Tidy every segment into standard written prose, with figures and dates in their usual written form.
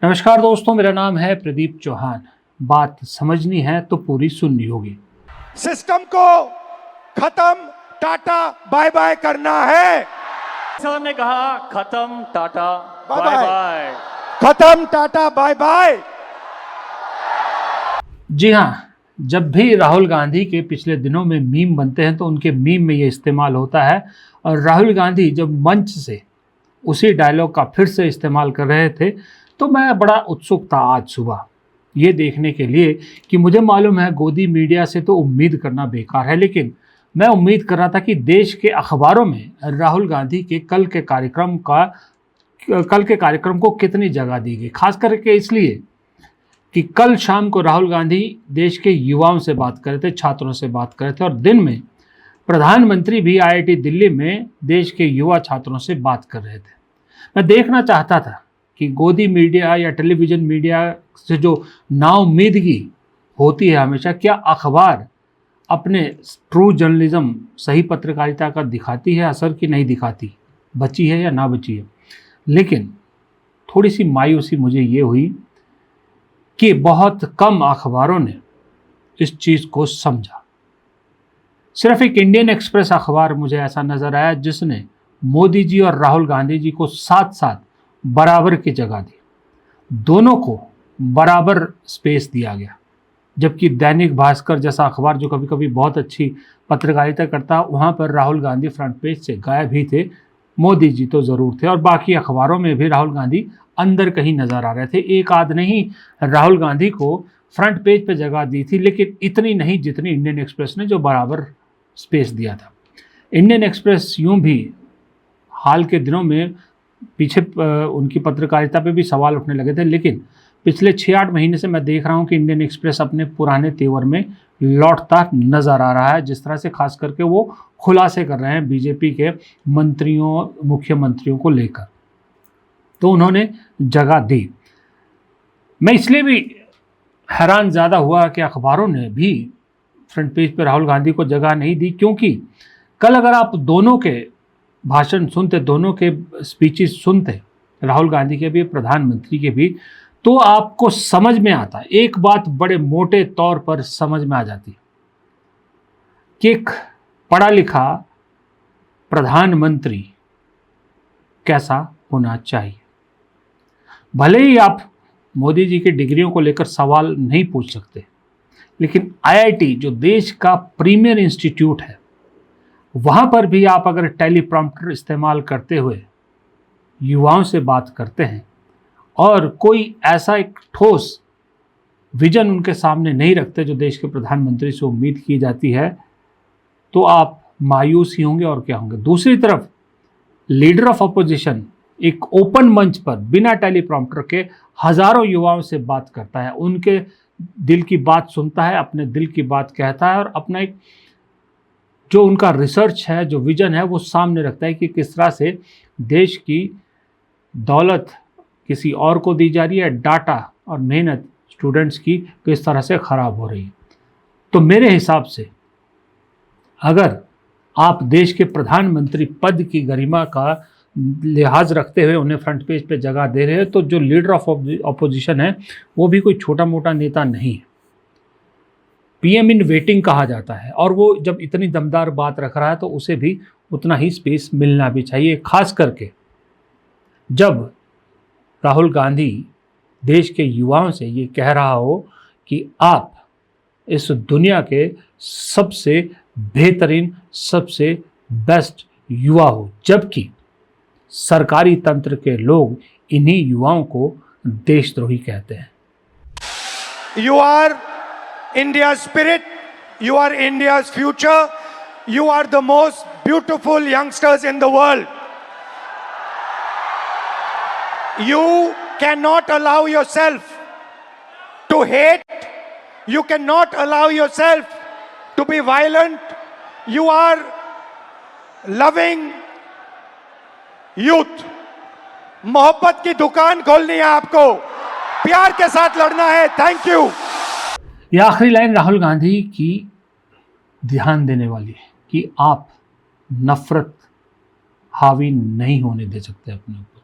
नमस्कार दोस्तों, मेरा नाम है प्रदीप चौहान। बात समझनी है तो पूरी सुननी होगी। सिस्टम को खत्म, टाटा बाय बाय करना है। साहब ने कहा खत्म tata bye bye bye. Bye. खत्म टाटा बाय बाय। जी हाँ, जब भी राहुल गांधी के पिछले दिनों में मीम बनते हैं तो उनके मीम में ये इस्तेमाल होता है। और राहुल गांधी जब मंच से उसी डायलॉग का फिर से इस्तेमाल कर रहे थे तो मैं बड़ा उत्सुक था आज सुबह ये देखने के लिए कि मुझे मालूम है गोदी मीडिया से तो उम्मीद करना बेकार है, लेकिन मैं उम्मीद कर रहा था कि देश के अखबारों में राहुल गांधी के कल के कार्यक्रम को कितनी जगह दी गई, खास करके इसलिए कि कल शाम को राहुल गांधी देश के युवाओं से बात कर रहे थे, छात्रों से बात कर रहे थे और दिन में प्रधानमंत्री भी आईआईटी दिल्ली में देश के युवा छात्रों से बात कर रहे थे। मैं देखना चाहता था कि गोदी मीडिया या टेलीविज़न मीडिया से जो नाउम्मीदगी होती है हमेशा, क्या अखबार अपने ट्रू जर्नलिज्म, सही पत्रकारिता का दिखाती है असर कि नहीं दिखाती, बची है या ना बची है। लेकिन थोड़ी सी मायूसी मुझे ये हुई कि बहुत कम अखबारों ने इस चीज़ को समझा। सिर्फ एक इंडियन एक्सप्रेस अखबार मुझे ऐसा नज़र आया जिसने मोदी जी और राहुल गांधी जी को साथ साथ बराबर की जगह दी, दोनों को बराबर स्पेस दिया गया। जबकि दैनिक भास्कर जैसा अखबार जो कभी कभी बहुत अच्छी पत्रकारिता करता है, वहाँ पर राहुल गांधी फ्रंट पेज से गायब ही थे, मोदी जी तो ज़रूर थे। और बाकी अखबारों में भी राहुल गांधी अंदर कहीं नज़र आ रहे थे। एक आध नहीं राहुल गांधी को फ्रंट पेज पे जगह दी थी, लेकिन इतनी नहीं जितनी इंडियन एक्सप्रेस ने, जो बराबर स्पेस दिया था। इंडियन एक्सप्रेस यूं भी हाल के दिनों में पीछे उनकी पत्रकारिता पे भी सवाल उठने लगे थे, लेकिन पिछले 6-8 महीने से मैं देख रहा हूं कि इंडियन एक्सप्रेस अपने पुराने तेवर में लौटता नज़र आ रहा है। जिस तरह से खास करके वो खुलासे कर रहे हैं बीजेपी के मंत्रियों, मुख्यमंत्रियों को लेकर, तो उन्होंने जगह दी। मैं इसलिए भी हैरान ज़्यादा हुआ कि अखबारों ने भी फ्रंट पेज पर राहुल गांधी को जगह नहीं दी, क्योंकि कल अगर आप दोनों के भाषण सुनते, दोनों के स्पीचेस सुनते, राहुल गांधी के भी, प्रधानमंत्री के भी, तो आपको समझ में आता, एक बात बड़े मोटे तौर पर समझ में आ जाती कि एक पढ़ा लिखा प्रधानमंत्री कैसा होना चाहिए। भले ही आप मोदी जी की डिग्रियों को लेकर सवाल नहीं पूछ सकते, लेकिन आईआईटी जो देश का प्रीमियर इंस्टीट्यूट है, वहाँ पर भी आप अगर टेलीप्रॉम्प्टर इस्तेमाल करते हुए युवाओं से बात करते हैं और कोई ऐसा एक ठोस विजन उनके सामने नहीं रखते जो देश के प्रधानमंत्री से उम्मीद की जाती है, तो आप मायूस ही होंगे और क्या होंगे। दूसरी तरफ लीडर ऑफ अपोजिशन एक ओपन मंच पर बिना टेलीप्रॉम्प्टर के हजारों युवाओं से बात करता है, उनके दिल की बात सुनता है, अपने दिल की बात कहता है और अपना एक जो उनका रिसर्च है, जो विजन है, वो सामने रखता है कि किस तरह से देश की दौलत किसी और को दी जा रही है, डाटा और मेहनत स्टूडेंट्स की किस तरह से ख़राब हो रही है। तो मेरे हिसाब से अगर आप देश के प्रधानमंत्री पद की गरिमा का लिहाज रखते हुए उन्हें फ्रंट पेज पे जगह दे रहे हैं, तो जो लीडर ऑफ अपोजिशन है वो भी कोई छोटा मोटा नेता नहीं है, पीएम इन वेटिंग कहा जाता है। और वो जब इतनी दमदार बात रख रहा है तो उसे भी उतना ही स्पेस मिलना भी चाहिए, खास करके जब राहुल गांधी देश के युवाओं से ये कह रहा हो कि आप इस दुनिया के सबसे बेहतरीन, सबसे बेस्ट युवा हो, जबकि सरकारी तंत्र के लोग इन्हीं युवाओं को देशद्रोही कहते हैं। You are India's spirit. You are India's future. You are the most beautiful youngsters in the world. You cannot allow yourself to hate. You cannot allow yourself to be violent. You are loving youth. मोहब्बत की दुकान खोलनी है आपको, प्यार के साथ लड़ना है। Thank you. यह आखिरी लाइन राहुल गांधी की ध्यान देने वाली है कि आप नफरत हावी नहीं होने दे सकते अपने ऊपर,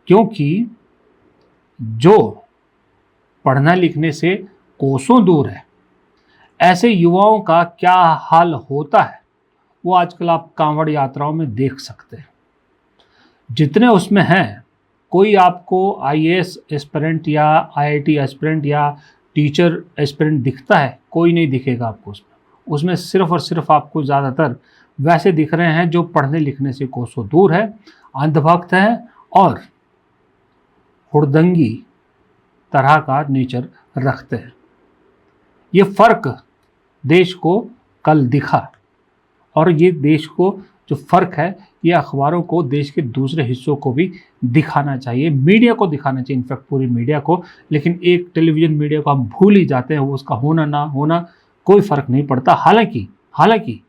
क्योंकि जो पढ़ना लिखने से कोसों दूर है, ऐसे युवाओं का क्या हाल होता है वो आजकल आप कांवड़ यात्राओं में देख सकते हैं। जितने उसमें हैं, कोई आपको आईएएस एस्पिरेंट या आईआईटी एस्पिरेंट या टीचर एस्पिरेंट दिखता है? कोई नहीं दिखेगा आपको उसमें। उसमें सिर्फ और सिर्फ आपको ज़्यादातर वैसे दिख रहे हैं जो पढ़ने लिखने से कोसों दूर है, अंधभक्त हैं और हुड़दंगी तरह का नेचर रखते हैं। ये फ़र्क देश को कल दिखा, और ये देश को जो फ़र्क है ये अखबारों को देश के दूसरे हिस्सों को भी दिखाना चाहिए, मीडिया को दिखाना चाहिए, इनफैक्ट पूरी मीडिया को। लेकिन एक टेलीविज़न मीडिया को हम भूल ही जाते हैं, वो उसका होना ना होना कोई फ़र्क नहीं पड़ता। हालांकि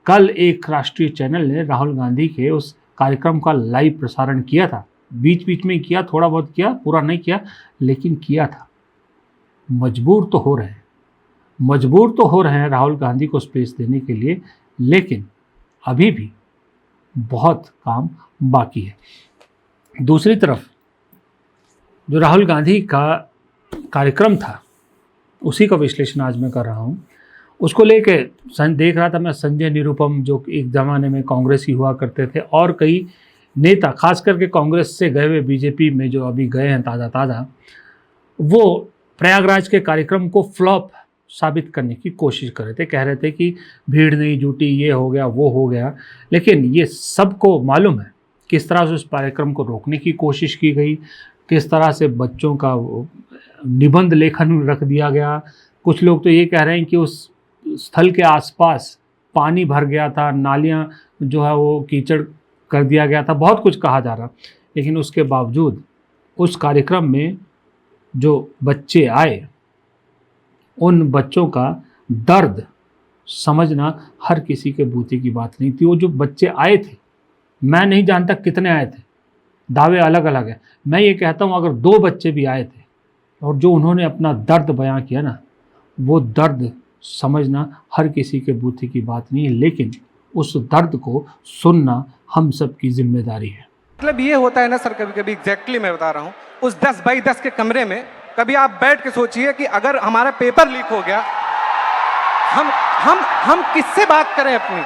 कल एक राष्ट्रीय चैनल ने राहुल गांधी के उस कार्यक्रम का लाइव प्रसारण किया था। बीच बीच में किया, थोड़ा बहुत किया, पूरा नहीं किया, लेकिन किया था। मजबूर तो हो रहे हैं राहुल गांधी को स्पेस देने के लिए, लेकिन अभी भी बहुत काम बाकी है। दूसरी तरफ जो राहुल गांधी का कार्यक्रम था उसी का विश्लेषण आज मैं कर रहा हूँ। उसको लेके देख रहा था मैं संजय निरुपम, जो एक ज़माने में कांग्रेसी हुआ करते थे, और कई नेता, खास करके कांग्रेस से गए हुए बीजेपी में जो अभी गए हैं ताज़ा, वो प्रयागराज के कार्यक्रम को फ्लॉप साबित करने की कोशिश कर रहे थे। कह रहे थे कि भीड़ नहीं जुटी, ये हो गया, वो हो गया। लेकिन ये सबको मालूम है किस तरह से उस कार्यक्रम को रोकने की कोशिश की गई, किस तरह से बच्चों का निबंध लेखन रख दिया गया। कुछ लोग तो ये कह रहे हैं कि उस स्थल के आसपास पानी भर गया था, नालियाँ जो है वो कीचड़ कर दिया गया था, बहुत कुछ कहा जा रहा। लेकिन उसके बावजूद उस कार्यक्रम में जो बच्चे आए, उन बच्चों का दर्द समझना हर किसी के बूते की बात नहीं थी। वो जो बच्चे आए थे, मैं नहीं जानता कितने आए थे, दावे अलग अलग हैं। मैं ये कहता हूँ अगर 2 बच्चे भी आए थे और जो उन्होंने अपना दर्द बयां किया ना, वो दर्द समझना हर किसी के बूते की बात नहीं है, लेकिन उस दर्द को सुनना हम सब की जिम्मेदारी है। मतलब ये होता है ना सर, कभी कभी एग्जैक्टली मैं बता रहा हूँ, उस 10 बाई 10 के कमरे में कभी आप बैठ के सोचिए कि अगर हमारा पेपर लीक हो गया, हम किससे बात करें, अपनी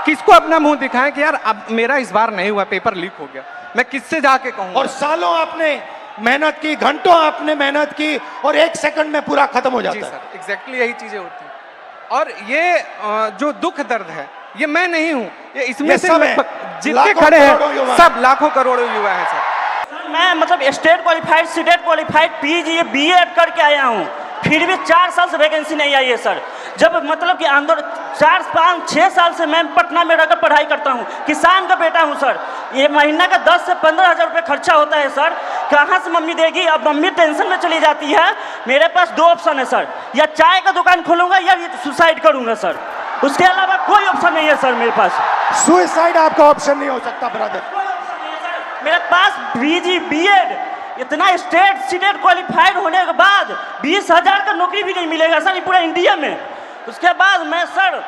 किसको अपना मुंह दिखाएं कि यार अब मेरा इस बार नहीं हुआ, पेपर लीक हो गया, मैं किससे जाके कहूँ। और सालों आपने मेहनत की, घंटों आपने मेहनत की, और 1 सेकंड में पूरा खत्म हो जाता है। सर एग्जैक्टली यही चीजें होती हैं। और ये जो दुख दर्द है, ये मैं नहीं हूँ, ये इसमें से जितने खड़े हैं सब लाखों करोड़ों युवा हैं सर। मैं मतलब state qualified, CTET qualified, PG, BEd करके आया हूँ, फिर भी 4 साल से वैकेंसी नहीं आई है सर। जब मतलब कि आंदोलन 4, 5, 6 साल से मैं पटना में रहकर पढ़ाई करता हूँ, किसान का बेटा हूँ सर। ये महीना का 10 से 15 हज़ार रुपये खर्चा होता है सर, कहाँ से मम्मी देगी। अब मम्मी टेंशन में चली जाती है। मेरे पास 2 ऑप्शन है सर, या चाय का दुकान खोलूँगा या सुसाइड करूँगा सर, उसके अलावा कोई ऑप्शन नहीं है सर मेरे पास। सुसाइड आपका ऑप्शन नहीं हो सकता ब्रदर। मेरे पास पीजी, बीएड, इतना स्टेट सीटेट क्वालिफाइड होने के बाद 20,000 का नौकरी भी नहीं मिलेगा सर पूरा इंडिया में। उसके बाद मैं सर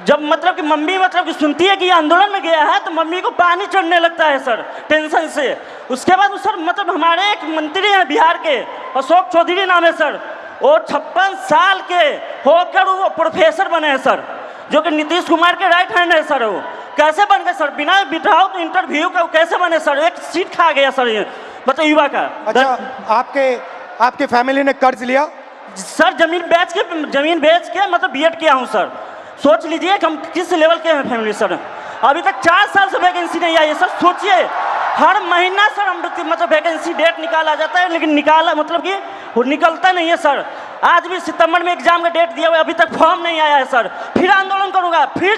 जब मतलब कि मम्मी मतलब कि सुनती है कि ये आंदोलन में गया है तो मम्मी को पानी चढ़ने लगता है सर टेंशन से। उसके बाद सर मतलब हमारे एक मंत्री हैं बिहार के, अशोक चौधरी नाम है सर, वो 56 साल के होकर वो प्रोफेसर बने हैं सर, जो कि नीतीश कुमार के राइट हैंड है सर। वो कैसे बन गए सर, बिना बिठाओ तो इंटरव्यू का कैसे बने सर, एक सीट खा गया सर ये मतलब युवा का। अच्छा, आपके फैमिली ने कर्ज लिया? सर जमीन बेच के मतलब बीएड किया हूँ सर। सोच लीजिए कि हम किस लेवल के हैं फैमिली सर। अभी तक 4 साल से वैकेंसी नहीं आई है सर। सोचिए हर महीना सर हम मतलब वैकेंसी डेट निकाला जाता है, लेकिन निकाला मतलब कि वो निकलता नहीं है सर। आज भी सितंबर में एग्जाम का डेट दिया हुआ है, अभी तक फॉर्म नहीं आया है सर। फिर आंदोलन करूंगा, फिर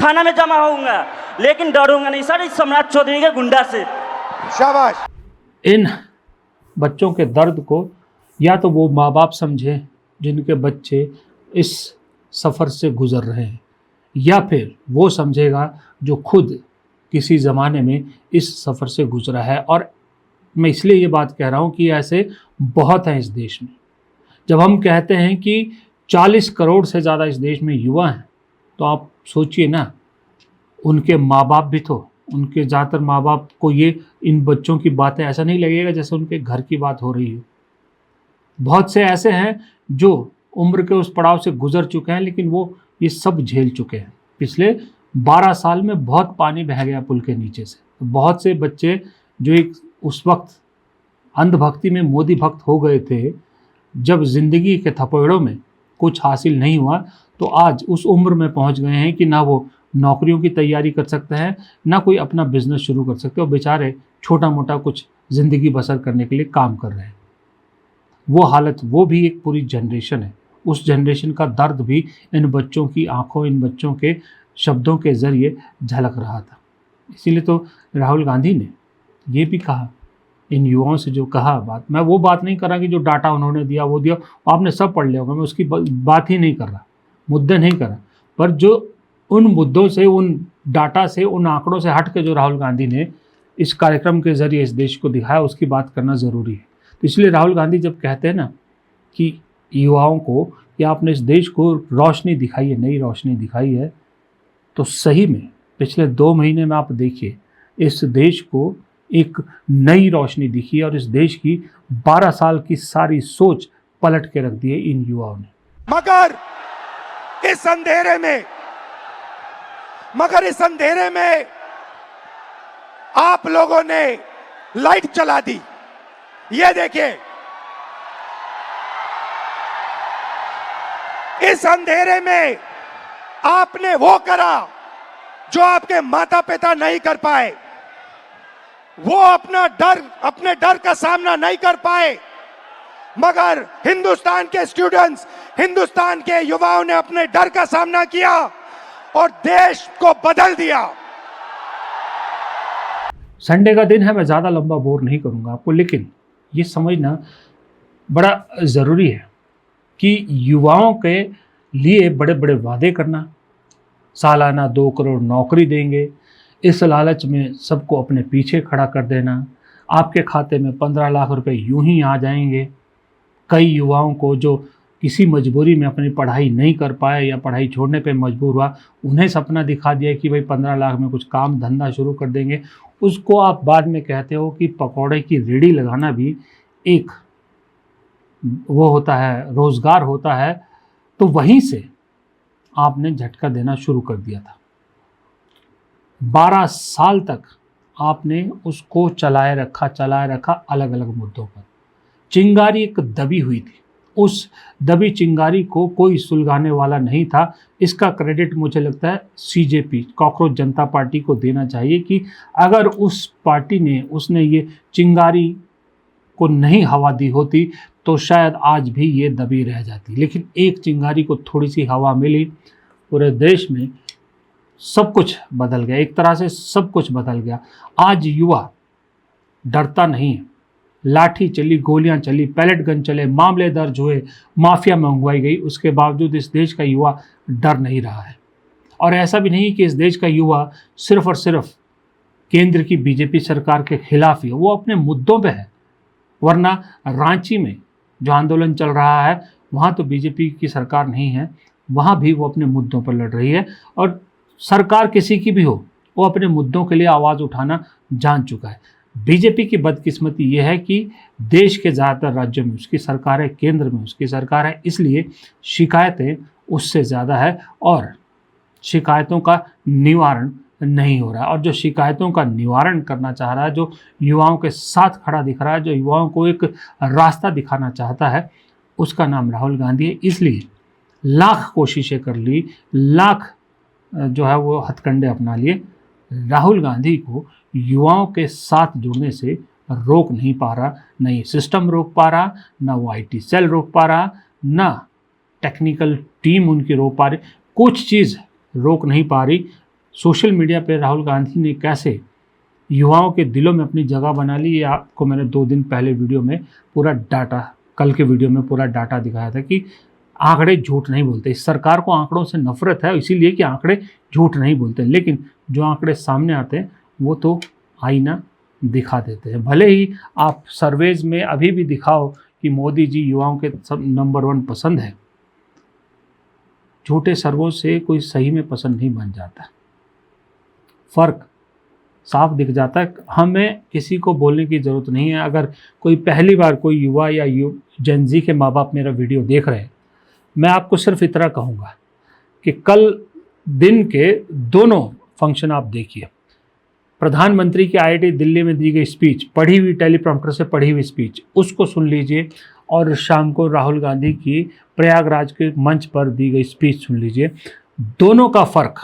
थाना में जमा होऊंगा, लेकिन डरूंगा नहीं सर इस सम्राट चौधरी के गुंडा से। शाबाश। इन बच्चों के दर्द को या तो वो माँ बाप समझें जिनके बच्चे इस सफ़र से गुज़र रहे हैं, या फिर वो समझेगा जो खुद किसी ज़माने में इस सफ़र से गुज़रा है। और मैं इसलिए ये बात कह रहा हूँ कि ऐसे बहुत हैं इस देश में। जब हम कहते हैं कि 40 करोड़ से ज़्यादा इस देश में युवा हैं, तो आप सोचिए ना, उनके माँ बाप भी तो उनके ज़्यादातर माँ बाप को ये इन बच्चों की बातें ऐसा नहीं लगेगा जैसे उनके घर की बात हो रही हो। बहुत से ऐसे हैं जो उम्र के उस पड़ाव से गुजर चुके हैं, लेकिन वो ये सब झेल चुके हैं। पिछले 12 साल में बहुत पानी बह गया पुल के नीचे से। बहुत से बच्चे जो एक उस वक्त अंधभक्ति में मोदी भक्त हो गए थे, जब जिंदगी के थपेड़ों में कुछ हासिल नहीं हुआ तो आज उस उम्र में पहुंच गए हैं कि ना वो नौकरियों की तैयारी कर सकते हैं, ना कोई अपना बिजनेस शुरू कर सकते, और बेचारे छोटा मोटा कुछ ज़िंदगी बसर करने के लिए काम कर रहे हैं। वो हालत, वो भी एक पूरी जनरेशन है। उस जनरेशन का दर्द भी इन बच्चों की आंखों, इन बच्चों के शब्दों के ज़रिए झलक रहा था। इसीलिए तो राहुल गांधी ने ये भी कहा, इन युवाओं से जो कहा बात, मैं वो बात नहीं कर रहा कि जो डाटा उन्होंने दिया वो दिया, आपने सब पढ़ लिया होगा, मैं उसकी बात ही नहीं कर रहा, मुद्दे नहीं कर रहा, पर जो उन मुद्दों से, उन डाटा से, उन आंकड़ों से हट के जो राहुल गांधी ने इस कार्यक्रम के ज़रिए इस देश को दिखाया, उसकी बात करना ज़रूरी है। तो इसलिए राहुल गांधी जब कहते हैं ना कि युवाओं को कि आपने इस देश को रोशनी दिखाई है, नई रोशनी दिखाई है, तो सही में पिछले 2 महीने में आप देखिए इस देश को एक नई रोशनी दिखी है और इस देश की 12 साल की सारी सोच पलट के रख दी है इन युवाओं ने। मगर इस अंधेरे में आप लोगों ने लाइट चला दी। ये देखिए, इस अंधेरे में आपने वो करा जो आपके माता पिता नहीं कर पाए। वो अपने डर का सामना नहीं कर पाए, मगर हिंदुस्तान के स्टूडेंट्स, हिंदुस्तान के युवाओं ने अपने डर का सामना किया और देश को बदल दिया। संडे का दिन है, मैं ज़्यादा लंबा बोर नहीं करूंगा आपको, लेकिन ये समझना बड़ा ज़रूरी है कि युवाओं के लिए बड़े बड़े वादे करना, सालाना 2 करोड़ नौकरी देंगे, इस लालच में सबको अपने पीछे खड़ा कर देना, आपके खाते में 15 लाख रुपए यूं ही आ जाएंगे। कई युवाओं को जो किसी मजबूरी में अपनी पढ़ाई नहीं कर पाए या पढ़ाई छोड़ने पे मजबूर हुआ, उन्हें सपना दिखा दिया कि भाई 15 लाख में कुछ काम धंधा शुरू कर देंगे। उसको आप बाद में कहते हो कि पकौड़े की रेहड़ी लगाना भी एक वो होता है, रोज़गार होता है। तो वहीं से आपने झटका देना शुरू कर दिया था। 12 साल तक आपने उसको चलाए रखा अलग अलग मुद्दों पर। चिंगारी एक दबी हुई थी, उस दबी चिंगारी को कोई सुलगाने वाला नहीं था। इसका क्रेडिट मुझे लगता है सीजेपी, कॉकरोच जनता पार्टी को देना चाहिए कि अगर उस पार्टी ने, उसने ये चिंगारी को नहीं हवा दी होती तो शायद आज भी ये दबी रह जाती। लेकिन एक चिंगारी को थोड़ी सी हवा मिली, पूरे देश में सब कुछ बदल गया, एक तरह से सब कुछ बदल गया। आज युवा डरता नहीं है। लाठी चली, गोलियां चली, पैलेट गन चले, मामले दर्ज हुए, माफिया मंगवाई गई, उसके बावजूद इस देश का युवा डर नहीं रहा है। और ऐसा भी नहीं कि इस देश का युवा सिर्फ और सिर्फ केंद्र की बीजेपी सरकार के खिलाफ ही, वो अपने मुद्दों पे है। वरना रांची में जो आंदोलन चल रहा है वहाँ तो बीजेपी की सरकार नहीं है, वहाँ भी वो अपने मुद्दों पर लड़ रही है। और सरकार किसी की भी हो, वो अपने मुद्दों के लिए आवाज़ उठाना जान चुका है। बीजेपी की बदकिस्मती ये है कि देश के ज़्यादातर राज्यों में उसकी सरकार है, केंद्र में उसकी सरकार है, इसलिए शिकायतें उससे ज़्यादा है और शिकायतों का निवारण नहीं हो रहा है। और जो शिकायतों का निवारण करना चाह रहा है, जो युवाओं के साथ खड़ा दिख रहा है, जो युवाओं को एक रास्ता दिखाना चाहता है, उसका नाम राहुल गांधी है। इसलिए लाख कोशिशें कर ली, लाख जो है वो हथकंडे अपना लिए, राहुल गांधी को युवाओं के साथ जुड़ने से रोक नहीं पा रहा। न ये सिस्टम रोक पा रहा, ना वो आईटी सेल रोक पा रहा, ना टेक्निकल टीम उनकी रोक पा रही, कुछ चीज़ रोक नहीं पा रही। सोशल मीडिया पे राहुल गांधी ने कैसे युवाओं के दिलों में अपनी जगह बना ली, ये आपको मैंने 2 दिन पहले वीडियो में पूरा डाटा, कल के वीडियो में पूरा डाटा दिखाया था कि आंकड़े झूठ नहीं बोलते। इस सरकार को आंकड़ों से नफरत है, इसीलिए कि आंकड़े झूठ नहीं बोलते, लेकिन जो आंकड़े सामने आते हैं वो तो आईना दिखा देते हैं। भले ही आप सर्वेज में अभी भी दिखाओ कि मोदी जी युवाओं के सब नंबर 1 पसंद है, झूठे सर्वों से कोई सही में पसंद नहीं बन जाता। फ़र्क साफ दिख जाता है। हमें किसी को बोलने की ज़रूरत नहीं है। अगर कोई पहली बार कोई युवा या जेनजी के माँ बाप मेरा वीडियो देख रहे हैं, मैं आपको सिर्फ इतना कहूँगा कि कल दिन के दोनों फंक्शन आप देखिए। प्रधानमंत्री की IIT दिल्ली में दी गई स्पीच, पढ़ी हुई टेलीप्रॉम्प्टर से पढ़ी हुई स्पीच, उसको सुन लीजिए, और शाम को राहुल गांधी की प्रयागराज के मंच पर दी गई स्पीच सुन लीजिए। दोनों का फ़र्क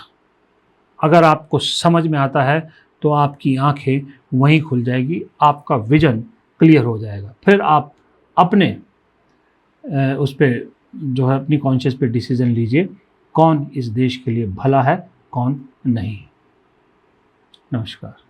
अगर आपको समझ में आता है तो आपकी आंखें वहीं खुल जाएगी, आपका विजन क्लियर हो जाएगा। फिर आप अपने उस पर जो है अपनी कॉन्शियस पे डिसीजन लीजिए, कौन इस देश के लिए भला है, कौन नहीं। नमस्कार।